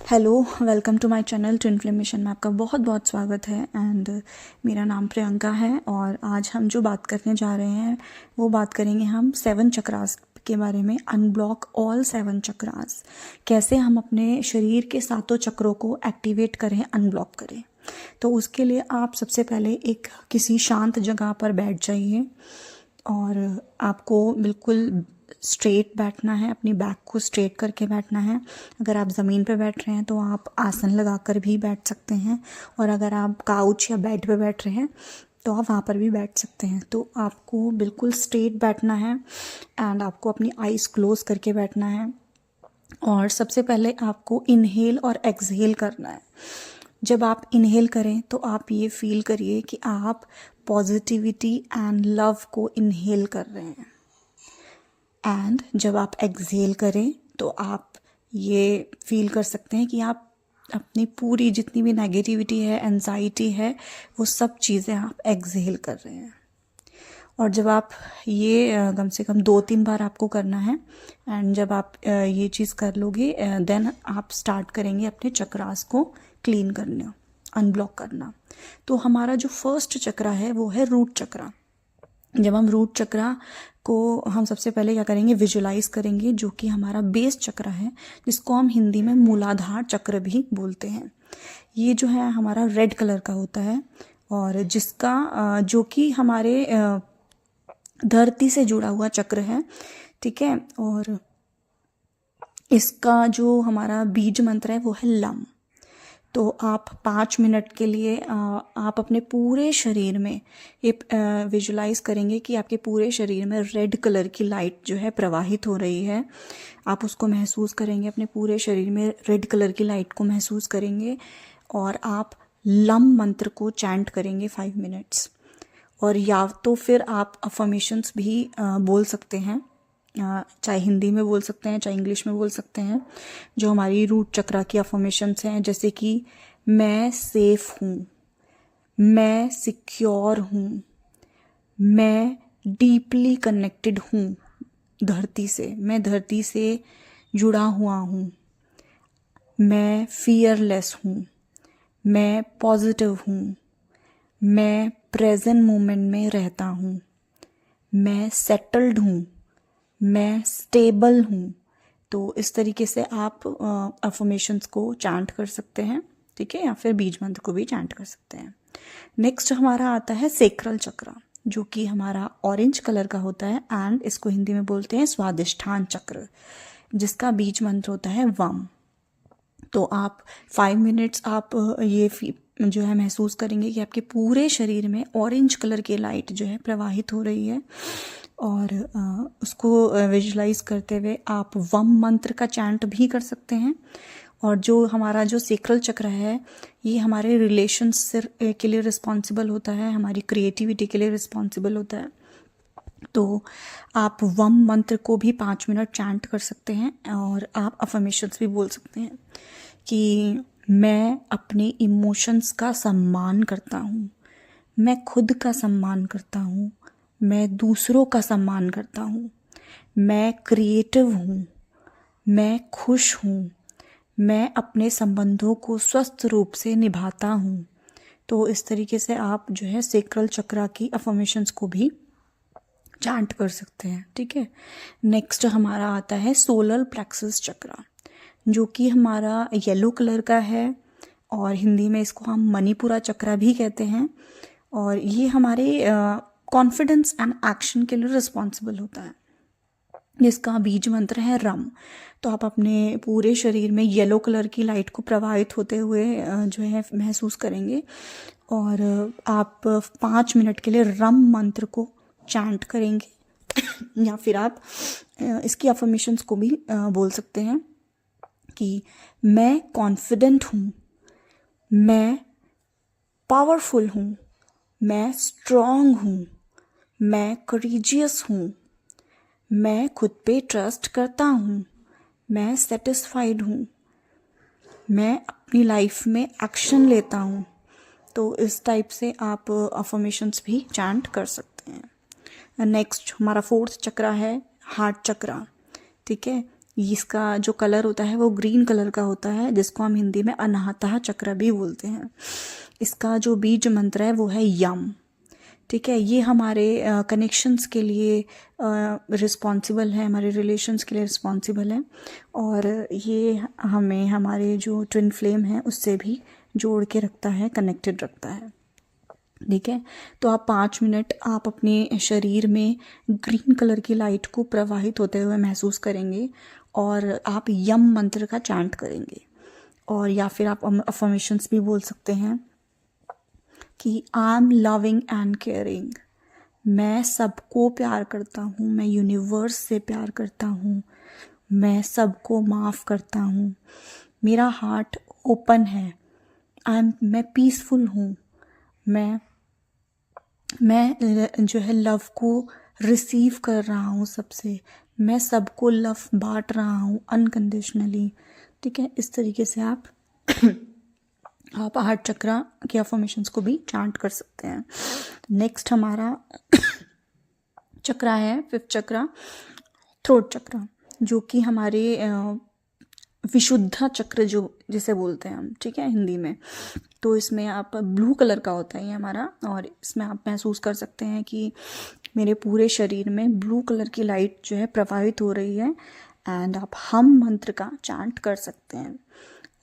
Hello, welcome to my channel twin flame mission में आपका बहुत बहुत स्वागत है। एंड मेरा नाम प्रियंका है और आज हम जो बात करने जा रहे हैं वो बात करेंगे हम 7 चक्रास के बारे में। अनब्लॉक ऑल 7 चक्रास, कैसे हम अपने शरीर के 7 चक्रों को एक्टिवेट करें, अनब्लॉक करें। तो उसके लिए आप सबसे पहले एक किसी शांत जगह पर बैठ जाइए और आपको बिल्कुल स्ट्रेट बैठना है, अपनी बैक को स्ट्रेट करके बैठना है। अगर आप ज़मीन पे बैठ रहे हैं तो आप आसन लगाकर भी बैठ सकते हैं, और अगर आप काउच या बेड पे बैठ रहे हैं तो आप वहाँ पर भी बैठ सकते हैं। तो आपको बिल्कुल स्ट्रेट बैठना है एंड आपको अपनी आइज़ क्लोज करके बैठना है। और सबसे पहले आपको इनहेल और एक्सहेल करना है। जब आप इनहेल करें तो आप ये फील करिए कि आप पॉजिटिविटी एंड लव को इनहेल कर रहे हैं, एंड जब आप एक्सहेल करें तो आप ये फील कर सकते हैं कि आप अपनी पूरी जितनी भी नेगेटिविटी है, एंजाइटी है, वो सब चीज़ें आप एक्सहेल कर रहे हैं। और जब आप ये कम से कम 2-3 बार आपको करना है, एंड जब आप ये चीज़ कर लोगे देन आप स्टार्ट करेंगे अपने चक्रास को क्लीन करना, अनब्लॉक करना। तो हमारा जो फर्स्ट चक्रा है वो है रूट चक्रा। जब हम रूट चक्रा को हम सबसे पहले क्या करेंगे, विजुलाइज करेंगे, जो कि हमारा बेस चक्र है, जिसको हम हिंदी में मूलाधार चक्र भी बोलते हैं। ये जो है हमारा रेड कलर का होता है और जिसका जो कि हमारे धरती से जुड़ा हुआ चक्र है, ठीक है। और इसका जो हमारा बीज मंत्र है वो है लम। तो आप 5 मिनट के लिए आप अपने पूरे शरीर में ये विजुलाइज करेंगे कि आपके पूरे शरीर में रेड कलर की लाइट जो है प्रवाहित हो रही है। आप उसको महसूस करेंगे, अपने पूरे शरीर में रेड कलर की लाइट को महसूस करेंगे और आप लम मंत्र को चैंट करेंगे 5 मिनट्स। और या तो फिर आप अफर्मेशंस भी बोल सकते हैं, चाहे हिंदी में बोल सकते हैं चाहे इंग्लिश में बोल सकते हैं, जो हमारी रूट चक्रा की अफर्मेशंस हैं, जैसे कि मैं सेफ हूँ, मैं सिक्योर हूँ, मैं डीपली कनेक्टेड हूँ धरती से, मैं धरती से जुड़ा हुआ हूँ, मैं फियरलेस हूँ, मैं पॉजिटिव हूँ, मैं प्रेजेंट मोमेंट में रहता हूँ, मैं सेटल्ड हूँ, मैं स्टेबल हूँ। तो इस तरीके से आप अफर्मेशंस को चैंट कर सकते हैं, ठीक है, या फिर बीज मंत्र को भी चैंट कर सकते हैं। नेक्स्ट हमारा आता है सेक्रल चक्र, जो कि हमारा ऑरेंज कलर का होता है एंड इसको हिंदी में बोलते हैं स्वादिष्ठान चक्र, जिसका बीज मंत्र होता है वम। तो आप 5 मिनट्स आप ये जो है महसूस करेंगे कि आपके पूरे शरीर में ऑरेंज कलर की लाइट जो है प्रवाहित हो रही है, और उसको विजुलाइज करते हुए आप वम मंत्र का चैंट भी कर सकते हैं। और जो हमारा जो सेक्रल चक्र है ये हमारे रिलेशंस के लिए रिस्पॉन्सिबल होता है, हमारी क्रिएटिविटी के लिए रिस्पॉन्सिबल होता है। तो आप वम मंत्र को भी 5 मिनट चैंट कर सकते हैं और आप अफर्मेशंस भी बोल सकते हैं कि मैं अपने इमोशंस का सम्मान करता हूँ, मैं खुद का सम्मान करता हूँ, मैं दूसरों का सम्मान करता हूँ, मैं क्रिएटिव हूँ, मैं खुश हूँ, मैं अपने संबंधों को स्वस्थ रूप से निभाता हूँ। तो इस तरीके से आप जो है सेक्रल चक्रा की अफर्मेशंस को भी चैंट कर सकते हैं, ठीक है। नेक्स्ट हमारा आता है सोलर प्लेक्सस चक्रा, जो कि हमारा येलो कलर का है और हिंदी में इसको हम मणिपुरा चक्रा भी कहते हैं। और ये हमारे कॉन्फिडेंस एंड एक्शन के लिए रिस्पॉन्सिबल होता है, जिसका बीज मंत्र है रम। तो आप अपने पूरे शरीर में येलो कलर की लाइट को प्रवाहित होते हुए जो है महसूस करेंगे, और आप 5 मिनट के लिए रम मंत्र को चैंट करेंगे या फिर आप इसकी अफर्मेशंस को भी बोल सकते हैं कि मैं कॉन्फिडेंट हूँ, मैं पावरफुल हूँ, मैं स्ट्रॉन्ग हूँ, मैं करेजियस हूँ, मैं खुद पे ट्रस्ट करता हूँ, मैं सेटिस्फाइड हूँ, मैं अपनी लाइफ में एक्शन लेता हूँ। तो इस टाइप से आप अफर्मेशंस भी चैंट कर सकते हैं। नेक्स्ट हमारा 4th चक्रा है हार्ट चक्रा, ठीक है। इसका जो कलर होता है वो ग्रीन कलर का होता है, जिसको हम हिंदी में अनाहतः चक्र भी बोलते हैं। इसका जो बीज मंत्र है वो है यम। ठीक है, ये हमारे कनेक्शंस के लिए रिस्पॉन्सिबल है, हमारे रिलेशंस के लिए रिस्पॉन्सिबल है, और ये हमें हमारे जो ट्विन फ्लेम है उससे भी जोड़ के रखता है, कनेक्टेड रखता है। ठीक है, तो आप 5 मिनट आप अपने शरीर में ग्रीन कलर की लाइट को प्रवाहित होते हुए महसूस करेंगे, और आप यम मंत्र का चैंट करेंगे, और या फिर आप अफर्मेशंस भी बोल सकते हैं कि I am loving and caring. मैं सबको प्यार करता हूँ, मैं यूनिवर्स से प्यार करता हूँ, मैं सबको माफ़ करता हूँ, मेरा हार्ट ओपन है, मैं पीसफुल हूँ, मैं जो है लव को रिसीव कर रहा हूँ सबसे, मैं सबको लव बांट रहा हूँ अनकंडीशनली। ठीक है, इस तरीके से आप हार्ट चक्रा के अफर्मेशंस को भी चांट कर सकते हैं। नेक्स्ट हमारा चक्रा है 5th चक्रा, थ्रोट चक्रा, जो कि हमारे विशुद्ध चक्र जो जिसे बोलते हैं हम, ठीक है, हिंदी में। तो इसमें आप ब्लू कलर का होता है ये हमारा, और इसमें आप महसूस कर सकते हैं कि मेरे पूरे शरीर में ब्लू कलर की लाइट जो है प्रवाहित हो रही है, एंड आप हम मंत्र का चांट कर सकते हैं,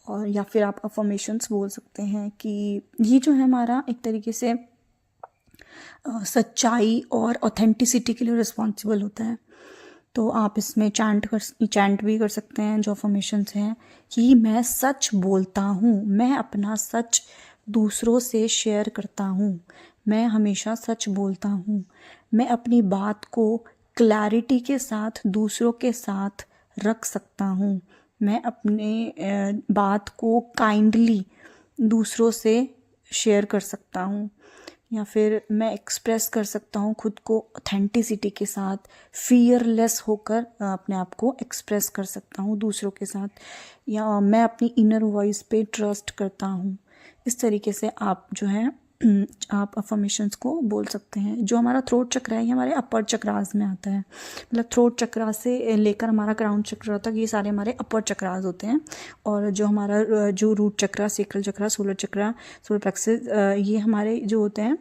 और या फिर आप अफर्मेशंस बोल सकते हैं कि ये जो है हमारा एक तरीके से सच्चाई और ऑथेंटिसिटी के लिए रिस्पॉन्सिबल होता है। तो आप इसमें चैंट भी कर सकते हैं जो अफर्मेशंस हैं कि मैं सच बोलता हूँ, मैं अपना सच दूसरों से शेयर करता हूँ, मैं हमेशा सच बोलता हूँ, मैं अपनी बात को क्लैरिटी के साथ दूसरों के साथ रख सकता हूँ, मैं अपने बात को काइंडली दूसरों से शेयर कर सकता हूँ, या फिर मैं एक्सप्रेस कर सकता हूँ खुद को ऑथेंटिसिटी के साथ, फियरलेस होकर अपने आप को एक्सप्रेस कर सकता हूँ दूसरों के साथ, या मैं अपनी इनर वॉइस पे ट्रस्ट करता हूँ। इस तरीके से आप जो है आप अफर्मेशंस को बोल सकते हैं। जो हमारा थ्रोट चक्र है ये हमारे अपर चक्रास में आता है, मतलब थ्रोट चक्रा से लेकर हमारा क्राउन चक्र तक ये सारे हमारे अपर चक्रास होते हैं, और जो हमारा जो रूट चक्रा, सेक्रल चक्रा, सोलर चक्रा, सोलर प्लेक्सस, ये हमारे जो होते हैं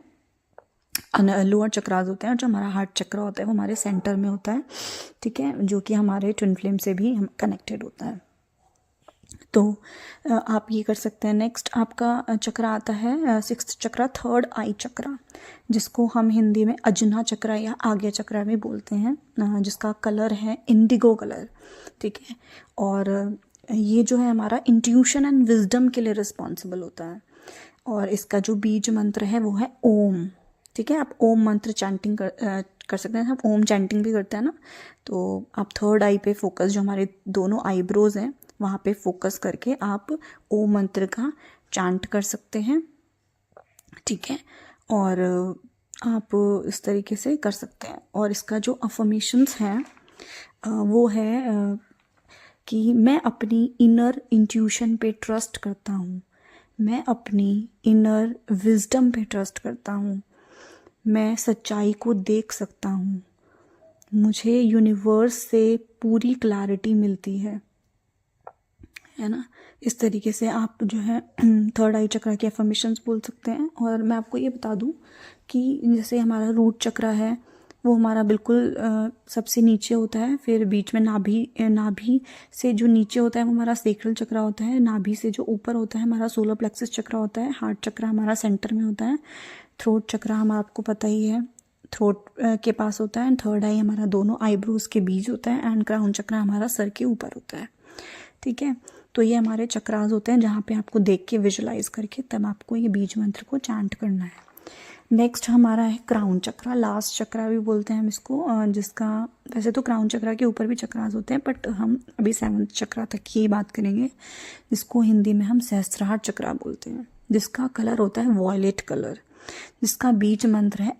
लोअर चक्रास होते हैं, और जो हमारा हार्ट चक्र होता है वो हमारे सेंटर में होता है। ठीक है, जो कि हमारे ट्विन फ्लेम से भी हम कनेक्टेड होता है। तो आप ये कर सकते हैं। नेक्स्ट आपका चक्र आता है 6th चक्र, थर्ड आई चक्र, जिसको हम हिंदी में अजना चक्र या आज्ञा चक्र भी बोलते हैं, जिसका कलर है इंडिगो कलर। ठीक है, और ये जो है हमारा इंट्यूशन एंड विजडम के लिए रिस्पॉन्सिबल होता है, और इसका जो बीज मंत्र है वो है ओम। ठीक है, आप ओम मंत्र चैंटिंग कर सकते हैं, हम ओम चैंटिंग भी करते हैं ना, तो आप थर्ड आई पे फोकस, जो हमारे दोनों आईब्रोज हैं वहाँ पे फोकस करके आप ओम मंत्र का चांट कर सकते हैं। ठीक है, और आप इस तरीके से कर सकते हैं। और इसका जो अफर्मेशंस हैं वो है कि मैं अपनी इनर इंट्यूशन पे ट्रस्ट करता हूँ, मैं अपनी इनर विजडम पे ट्रस्ट करता हूँ, मैं सच्चाई को देख सकता हूँ, मुझे यूनिवर्स से पूरी क्लैरिटी मिलती है ना। इस तरीके से आप जो है थर्ड आई चक्र के अफर्मेशंस बोल सकते हैं। और मैं आपको ये बता दूं कि जैसे हमारा रूट चक्र है वो हमारा बिल्कुल सबसे नीचे होता है, फिर बीच में नाभि से जो नीचे होता है वो हमारा सेक्रल चक्र होता है, नाभि से जो ऊपर होता है हमारा सोलर प्लेक्सस चक्र होता है, हार्ट चक्र हमारा सेंटर में होता है, थ्रोट चक्र हम आपको पता ही है थ्रोट के पास होता है, एंड थर्ड आई हमारा दोनों आईब्रोज के बीच होता है, एंड क्राउन चक्र हमारा सर के ऊपर होता है। ठीक है, तो ये हमारे चक्रास होते हैं जहाँ पे आपको देख के विजुलाइज करके तब आपको ये बीज मंत्र को चांट करना है। नेक्स्ट हमारा है क्राउन चक्र, लास्ट चक्र भी बोलते हैं हम इसको, जिसका वैसे तो क्राउन चक्र के ऊपर भी चक्रास होते हैं, बट हम अभी 7th चक्र तक की बात करेंगे, जिसको हिंदी में हम सहस्त्रार चक्र बोलते हैं, जिसका कलर होता है वॉयलेट कलर, जिसका बीज मंत्र है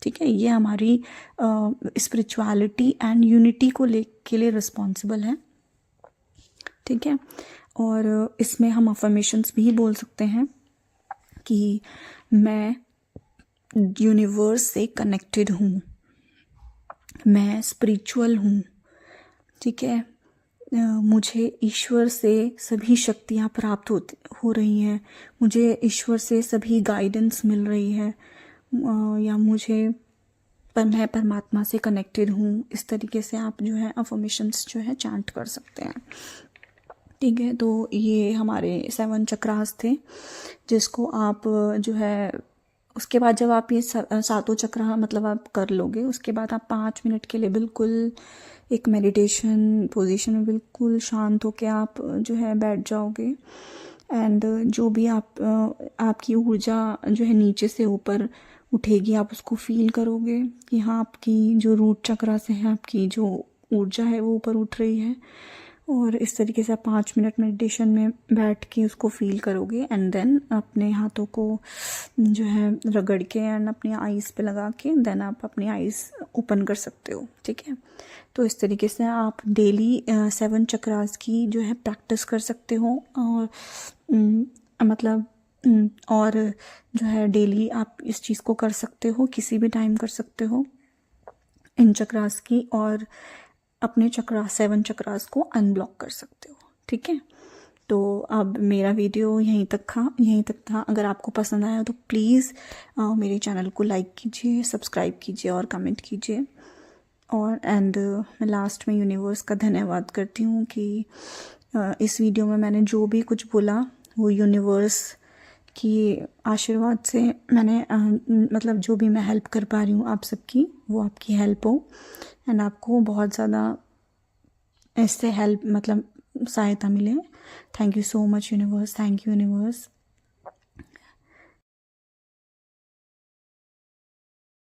ठीक है, ये हमारी स्पिरिचुअलिटी एंड यूनिटी को के लिए रिस्पॉन्सिबल है। ठीक है, और इसमें हम अफर्मेशंस भी बोल सकते हैं कि मैं यूनिवर्स से कनेक्टेड हूँ, मैं स्पिरिचुअल हूँ। ठीक है, मुझे ईश्वर से सभी शक्तियाँ प्राप्त हो रही हैं, मुझे ईश्वर से सभी गाइडेंस मिल रही है, या मैं परमात्मा से कनेक्टेड हूँ। इस तरीके से आप जो है अफर्मेशंस जो है चैंट कर सकते हैं। ठीक है, तो ये हमारे 7 चक्रास थे जिसको आप जो है, उसके बाद जब आप ये सातों चक्रा मतलब आप कर लोगे, उसके बाद आप 5 मिनट के लिए बिल्कुल एक मेडिटेशन पोजीशन में बिल्कुल शांत होकर आप जो है बैठ जाओगे। एंड जो भी आपकी ऊर्जा जो है नीचे से ऊपर उठेगी, आप उसको फील करोगे कि हाँ, आपकी जो रूट चक्रा से है आपकी जो ऊर्जा है वो ऊपर उठ रही है। और इस तरीके से आप 5 मिनट मेडिटेशन में बैठ के उसको फील करोगे। एंड देन अपने हाथों को जो है रगड़ के एंड अपनी आईज़ पे लगा के देन आप अपनी आईज़ ओपन कर सकते हो। ठीक है, तो इस तरीके से आप डेली 7 चक्रास की जो है प्रैक्टिस कर सकते हो। और मतलब और जो है डेली आप इस चीज़ को कर सकते हो, किसी भी टाइम कर सकते हो इन चक्रास की, और अपने 7 चक्रास को अनब्लॉक कर सकते हो। ठीक है, तो अब मेरा वीडियो यहीं तक था। अगर आपको पसंद आया तो प्लीज़ मेरे चैनल को लाइक कीजिए, सब्सक्राइब कीजिए और कमेंट कीजिए। और मैं लास्ट में यूनिवर्स का धन्यवाद करती हूँ कि इस वीडियो में मैंने जो भी कुछ बोला वो यूनिवर्स की आशीर्वाद से मैंने मतलब जो भी मैं हेल्प कर पा रही हूँ आप सबकी, वो आपकी हेल्प हो एंड आपको बहुत ज़्यादा इससे हेल्प मतलब सहायता मिले। Thank you so much universe, thank you universe.